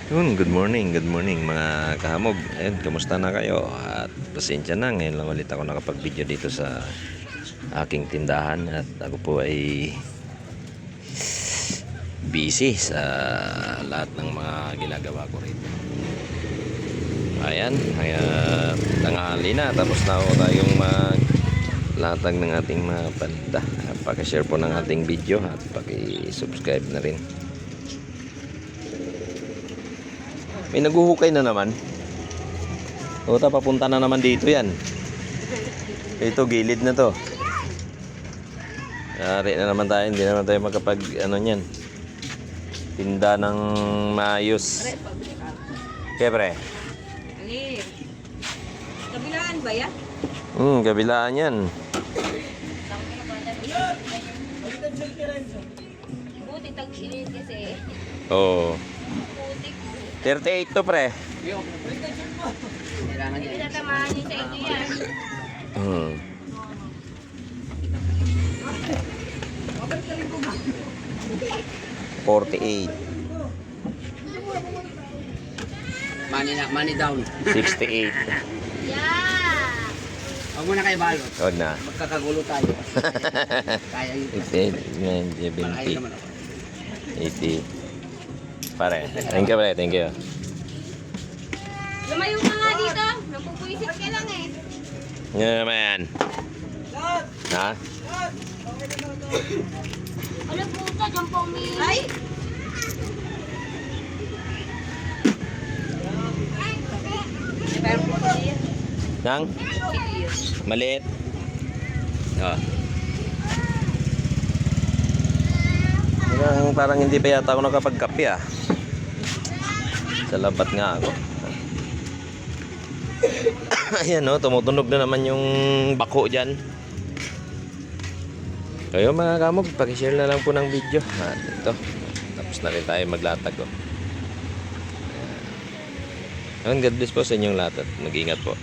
Good morning mga kahamog. Ayun, kumusta na kayo? At pasensya na, ngayon lang ulit ako nakapag-video dito sa aking tindahan. At ako po ay busy sa lahat ng mga ginagawa ko rito. Ayan, kaya tanghali na. Tapos na ako tayong maglatag ng ating mga paninda. Paki-share po ng ating video at paki-subscribe na rin. May naguhukay na naman. O, papunta na naman dito yan. Ito, gilid na to. Yari na naman tayo. Hindi naman tayo magkapag ano nyan. Tinda ng maayos. Kepre. Kabilaan ba yan? Kabilaan yan. Buti tag-silid kasi. Oo. 38 to, pre. Hindi natamahan niyo sa inyo yan. Hmm. $48. Money down. 68. Yeah! Huwag mo na kayo balot. Huwag na. Magkakagulo tayo. Kaya yun. 70. Malayo naman ako. 80. Pare. Thank you, pare. Thank you. Lumayo ka nga dito. Napupuisit ka lang eh. Ngayon naman. Ha? Ano puta, dyan po umiinom. Ay! Pero po siya. Nang? Maliit. Oh. Parang hindi pa yata ako nakapagkape ah. Sa labat nga ako. Ayan o, tumutunog na naman yung bako dyan. Kayo mga kamog, pakishare na lang po ng video. At ito, tapos na rin tayo maglatag o. Ayan, God bless po sa inyong lahat at mag-ingat po.